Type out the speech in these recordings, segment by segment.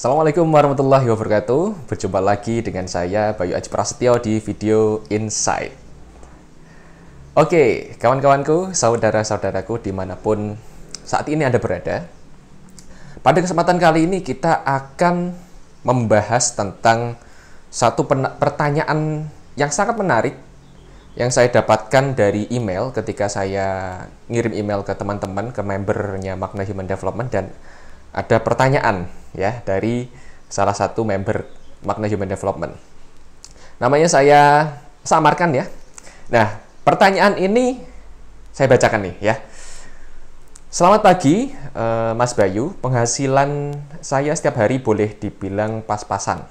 Assalamualaikum warahmatullahi wabarakatuh. Berjumpa lagi dengan saya Bayu Aji Prasetyo di video Insight. Oke, kawan-kawanku, saudara-saudaraku dimanapun saat ini Anda berada. Pada kesempatan kali ini kita akan membahas tentang satu pertanyaan yang sangat menarik yang saya dapatkan dari email ketika saya ngirim email ke teman-teman, ke membernya Magna Human Development, dan ada pertanyaan ya dari salah satu member Magna Human Development. Namanya saya samarkan ya. Nah, pertanyaan ini saya bacakan nih ya. Selamat pagi, Mas Bayu. Penghasilan saya setiap hari boleh dibilang pas-pasan.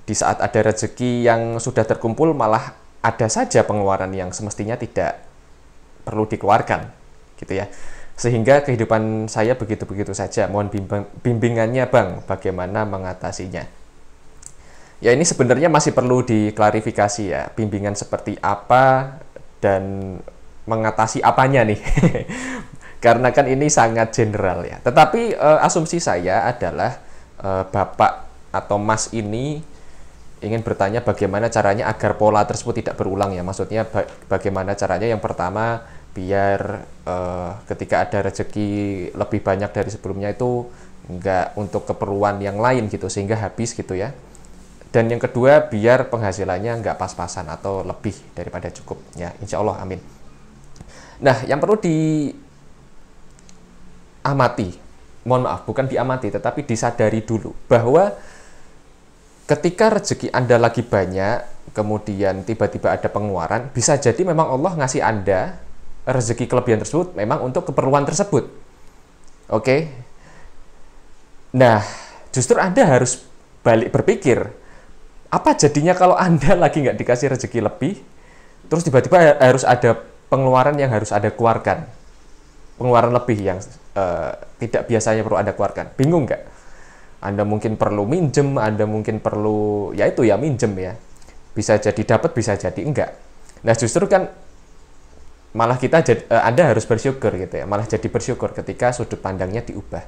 Di saat ada rezeki yang sudah terkumpul, malah ada saja pengeluaran yang semestinya tidak perlu dikeluarkan, gitu ya. Sehingga kehidupan saya begitu-begitu saja. Mohon bimbingannya, Bang, bagaimana mengatasinya. Ya, ini sebenarnya masih perlu diklarifikasi ya. Bimbingan seperti apa dan mengatasi apanya nih. Karena kan ini sangat general ya. Tetapi asumsi saya adalah Bapak atau Mas ini ingin bertanya bagaimana caranya agar pola tersebut tidak berulang ya. Maksudnya bagaimana caranya, yang pertama, biar ketika ada rezeki lebih banyak dari sebelumnya itu nggak untuk keperluan yang lain gitu, sehingga habis gitu ya. Dan yang kedua, biar penghasilannya nggak pas-pasan atau lebih daripada cukup ya, insya Allah, amin. Nah, yang perlu diamati, mohon maaf, bukan diamati tetapi disadari dulu bahwa ketika rezeki Anda lagi banyak, kemudian tiba-tiba ada pengeluaran, bisa jadi memang Allah ngasih Anda rezeki kelebihan tersebut memang untuk keperluan tersebut. Oke. Nah, justru Anda harus balik berpikir, apa jadinya kalau Anda lagi nggak dikasih rezeki lebih, terus tiba-tiba harus ada pengeluaran yang harus Anda keluarkan. Pengeluaran lebih yang tidak biasanya perlu Anda keluarkan. Bingung nggak? Anda mungkin perlu minjem, Anda mungkin perlu, ya itu ya, minjem ya. Bisa jadi dapat, bisa jadi enggak. Nah, justru kan malah Anda harus bersyukur gitu ya, malah jadi bersyukur ketika sudut pandangnya diubah.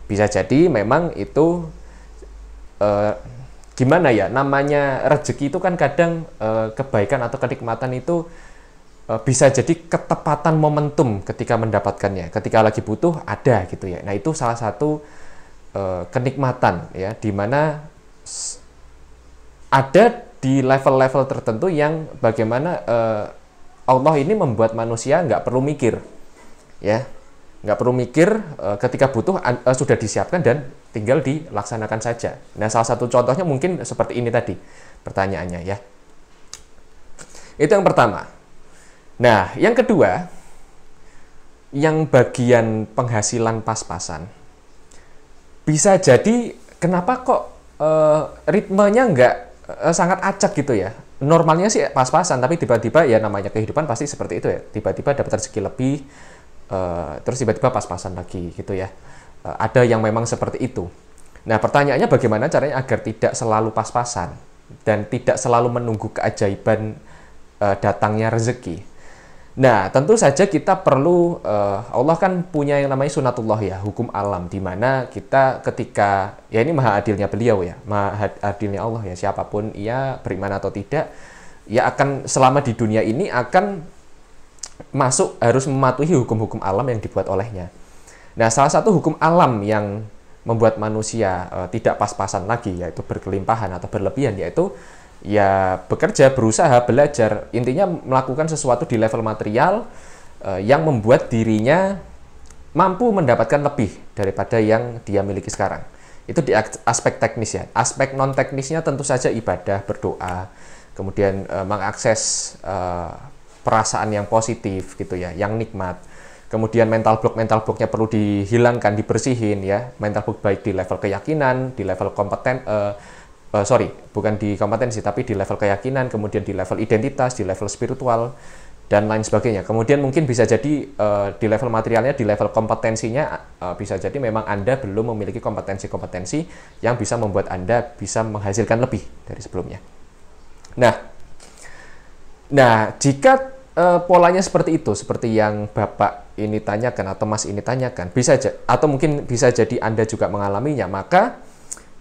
Bisa jadi memang itu gimana ya, namanya rezeki itu kan kadang kebaikan atau kenikmatan itu bisa jadi ketepatan momentum ketika mendapatkannya, ketika lagi butuh ada gitu ya. Nah, itu salah satu kenikmatan ya, dimana ada di level-level tertentu yang bagaimana Allah ini membuat manusia nggak perlu mikir, ya, nggak perlu mikir, ketika butuh sudah disiapkan dan tinggal dilaksanakan saja. Nah, salah satu contohnya mungkin seperti ini tadi pertanyaannya ya. Itu yang pertama. Nah, yang kedua, yang bagian penghasilan pas-pasan, bisa jadi kenapa kok ritmenya nggak sangat acak gitu ya. Normalnya sih pas-pasan, tapi tiba-tiba ya namanya kehidupan pasti seperti itu ya. Tiba-tiba dapat rezeki lebih, terus tiba-tiba pas-pasan lagi gitu ya. Ada yang memang seperti itu. Nah, pertanyaannya bagaimana caranya agar tidak selalu pas-pasan dan tidak selalu menunggu keajaiban datangnya rezeki. Nah, tentu saja kita perlu, Allah kan punya yang namanya sunatullah ya, hukum alam, di mana kita ketika, ya ini maha adilnya beliau ya, maha adilnya Allah ya, siapapun ia beriman atau tidak, ia akan selama di dunia ini akan harus mematuhi hukum-hukum alam yang dibuat olehnya. Nah, salah satu hukum alam yang membuat manusia tidak pas-pasan lagi, yaitu berkelimpahan atau berlebihan, yaitu ya bekerja, berusaha, belajar, intinya melakukan sesuatu di level material yang membuat dirinya mampu mendapatkan lebih daripada yang dia miliki sekarang. Itu di aspek teknis ya. Aspek non teknisnya tentu saja ibadah, berdoa, kemudian mengakses perasaan yang positif gitu ya, yang nikmat. Kemudian mental blocknya perlu dihilangkan, dibersihin ya. Mental block baik di level keyakinan, di level bukan di kompetensi, tapi di level keyakinan, kemudian di level identitas, di level spiritual, dan lain sebagainya. Kemudian mungkin bisa jadi di level materialnya, di level kompetensinya, bisa jadi memang Anda belum memiliki kompetensi-kompetensi yang bisa membuat Anda bisa menghasilkan lebih dari sebelumnya. Nah, jika polanya seperti itu, seperti yang Bapak ini tanyakan atau Mas ini tanyakan, atau mungkin bisa jadi Anda juga mengalaminya, maka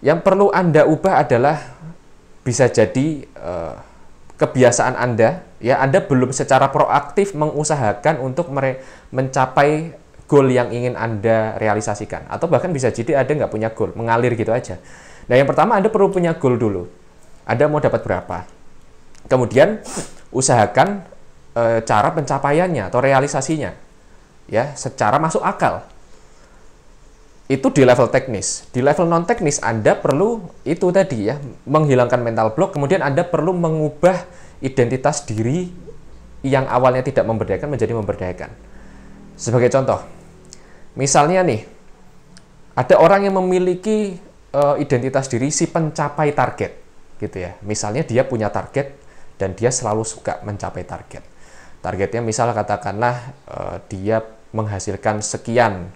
Yang perlu Anda ubah adalah bisa jadi kebiasaan Anda, ya Anda belum secara proaktif mengusahakan untuk mencapai goal yang ingin Anda realisasikan. Atau bahkan bisa jadi Anda nggak punya goal, mengalir gitu aja. Nah, yang pertama Anda perlu punya goal dulu. Anda mau dapat berapa? Kemudian usahakan cara pencapaiannya atau realisasinya, ya secara masuk akal. Itu di level teknis. Di level non teknis Anda perlu itu tadi ya, menghilangkan mental block, kemudian Anda perlu mengubah identitas diri yang awalnya tidak memberdayakan menjadi memberdayakan. Sebagai contoh, misalnya nih, ada orang yang memiliki identitas diri si pencapai target, gitu ya. Misalnya dia punya target dan dia selalu suka mencapai target. Targetnya misal katakanlah dia menghasilkan sekian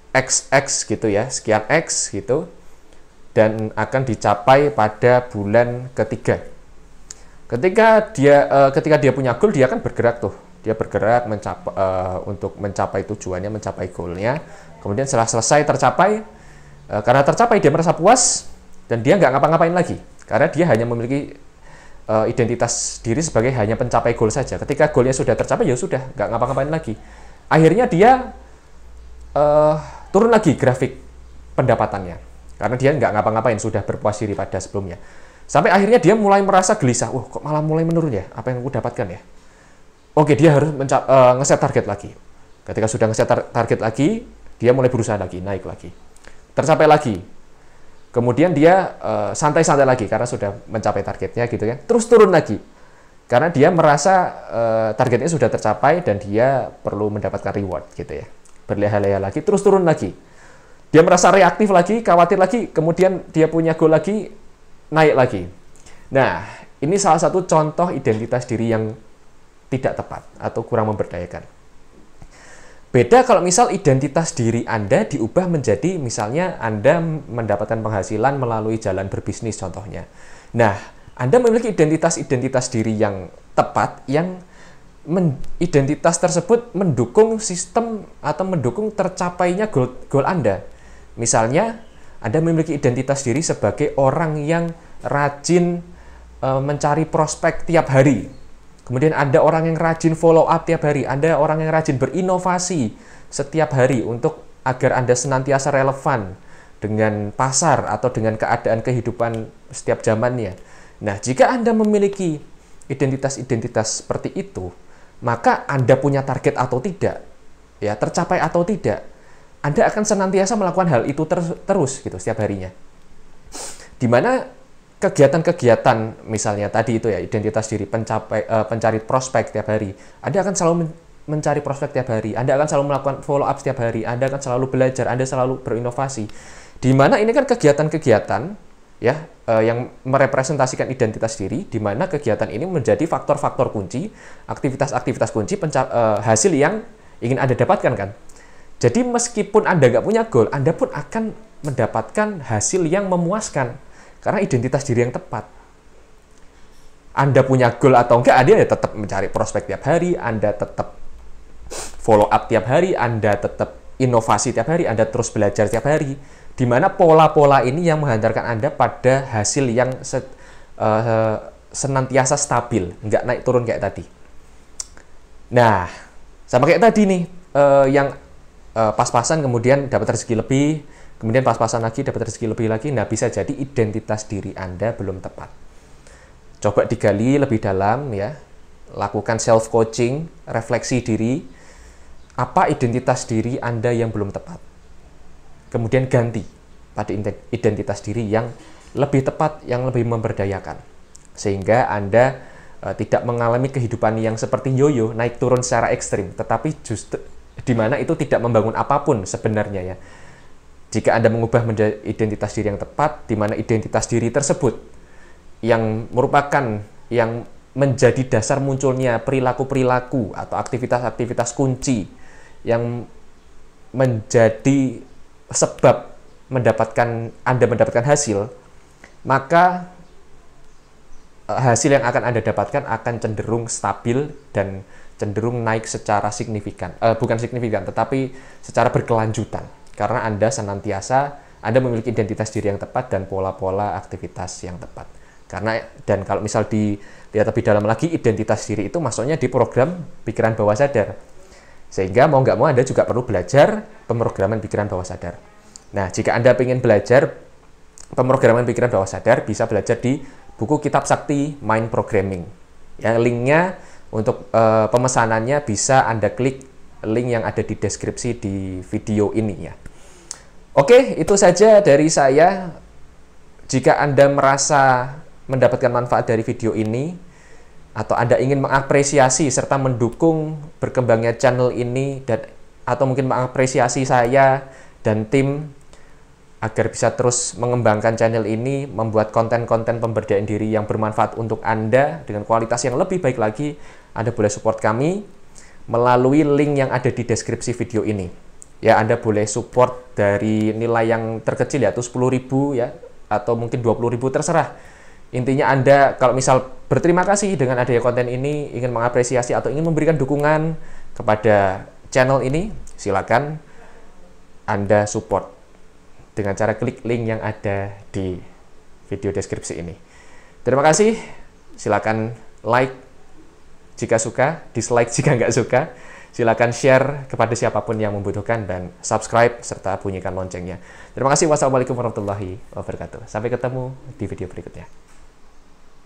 XX gitu ya, sekian X gitu, dan akan dicapai pada bulan ketiga. Ketika dia punya goal, dia akan bergerak tuh, dia bergerak untuk mencapai tujuannya, mencapai goalnya. Kemudian setelah selesai tercapai, karena tercapai dia merasa puas dan dia nggak ngapa-ngapain lagi, karena dia hanya memiliki identitas diri sebagai hanya pencapai goal saja. Ketika goalnya sudah tercapai, ya sudah nggak ngapa-ngapain lagi. Akhirnya dia turun lagi grafik pendapatannya karena dia nggak ngapa-ngapain, sudah berpuas diri pada sebelumnya, sampai akhirnya dia mulai merasa gelisah. Wah, kok malah mulai menurun ya apa yang aku dapatkan ya. Oke, dia harus ngeset target lagi. Ketika sudah ngeset target lagi, dia mulai berusaha lagi, naik lagi, tercapai lagi, kemudian dia santai-santai lagi karena sudah mencapai targetnya gitu kan, terus turun lagi karena dia merasa targetnya sudah tercapai dan dia perlu mendapatkan reward gitu ya. Berleha-leha lagi, terus turun lagi. Dia merasa reaktif lagi, khawatir lagi, kemudian dia punya goal lagi, naik lagi. Nah, ini salah satu contoh identitas diri yang tidak tepat atau kurang memberdayakan. Beda kalau misal identitas diri Anda diubah menjadi misalnya Anda mendapatkan penghasilan melalui jalan berbisnis contohnya. Nah, Anda memiliki identitas diri yang tepat, yang identitas tersebut mendukung sistem atau mendukung tercapainya goal Anda. Misalnya, Anda memiliki identitas diri sebagai orang yang rajin mencari prospek tiap hari. Kemudian Anda orang yang rajin follow up tiap hari. Anda orang yang rajin berinovasi setiap hari untuk agar Anda senantiasa relevan dengan pasar atau dengan keadaan kehidupan setiap zamannya. Nah, jika Anda memiliki identitas-identitas seperti itu, maka Anda punya target atau tidak, ya tercapai atau tidak, Anda akan senantiasa melakukan hal itu terus gitu setiap harinya. Dimana kegiatan-kegiatan misalnya tadi itu ya, identitas diri pencari prospek tiap hari, Anda akan selalu mencari prospek tiap hari, Anda akan selalu melakukan follow up setiap hari, Anda akan selalu belajar, Anda selalu berinovasi. Dimana ini kan kegiatan-kegiatan ya yang merepresentasikan identitas diri, di mana kegiatan ini menjadi faktor-faktor kunci, aktivitas-aktivitas kunci hasil yang ingin Anda dapatkan kan. Jadi meskipun Anda nggak punya goal, Anda pun akan mendapatkan hasil yang memuaskan karena identitas diri yang tepat. Anda punya goal atau enggak, Anda ya tetap mencari prospek tiap hari, Anda tetap follow up tiap hari, Anda tetap inovasi tiap hari, Anda terus belajar tiap hari. Di mana pola-pola ini yang menghantarkan Anda pada hasil yang senantiasa stabil, nggak naik turun kayak tadi. Nah, sama kayak tadi nih, yang pas-pasan kemudian dapat rezeki lebih, kemudian pas-pasan lagi dapat rezeki lebih lagi. Nah, bisa jadi identitas diri Anda belum tepat. Coba digali lebih dalam ya, lakukan self-coaching, refleksi diri, apa identitas diri Anda yang belum tepat. Kemudian ganti pada identitas diri yang lebih tepat, yang lebih memberdayakan. Sehingga Anda tidak mengalami kehidupan yang seperti yoyo, naik turun secara ekstrim, tetapi justru di mana itu tidak membangun apapun sebenarnya ya. Jika Anda mengubah menjadi identitas diri yang tepat, di mana identitas diri tersebut yang merupakan yang menjadi dasar munculnya perilaku-perilaku atau aktivitas-aktivitas kunci yang menjadi sebab Anda mendapatkan hasil, maka hasil yang akan Anda dapatkan akan cenderung stabil dan cenderung naik secara signifikan, bukan signifikan, tetapi secara berkelanjutan, karena Anda senantiasa Anda memiliki identitas diri yang tepat dan pola-pola aktivitas yang tepat. Dan kalau misal dilihat lebih dalam lagi, identitas diri itu maksudnya di program pikiran bawah sadar. Sehingga mau nggak mau Anda juga perlu belajar pemrograman pikiran bawah sadar. Nah, jika Anda ingin belajar pemrograman pikiran bawah sadar, bisa belajar di buku Kitab Sakti Mind Programming. Yang linknya untuk pemesanannya bisa Anda klik link yang ada di deskripsi di video ini ya. Oke, itu saja dari saya. Jika Anda merasa mendapatkan manfaat dari video ini, atau Anda ingin mengapresiasi serta mendukung berkembangnya channel ini, atau mungkin mengapresiasi saya dan tim agar bisa terus mengembangkan channel ini, membuat konten-konten pemberdayaan diri yang bermanfaat untuk Anda dengan kualitas yang lebih baik lagi, Anda boleh support kami melalui link yang ada di deskripsi video ini. Ya, Anda boleh support dari nilai yang terkecil, yaitu 10.000 ya, atau mungkin 20.000, terserah. Intinya Anda kalau misal berterima kasih dengan adanya konten ini, ingin mengapresiasi atau ingin memberikan dukungan kepada channel ini, silakan Anda support dengan cara klik link yang ada di video deskripsi ini. Terima kasih, silakan like jika suka, dislike jika nggak suka, silakan share kepada siapapun yang membutuhkan, dan subscribe serta bunyikan loncengnya. Terima kasih, wassalamualaikum warahmatullahi wabarakatuh. Sampai ketemu di video berikutnya.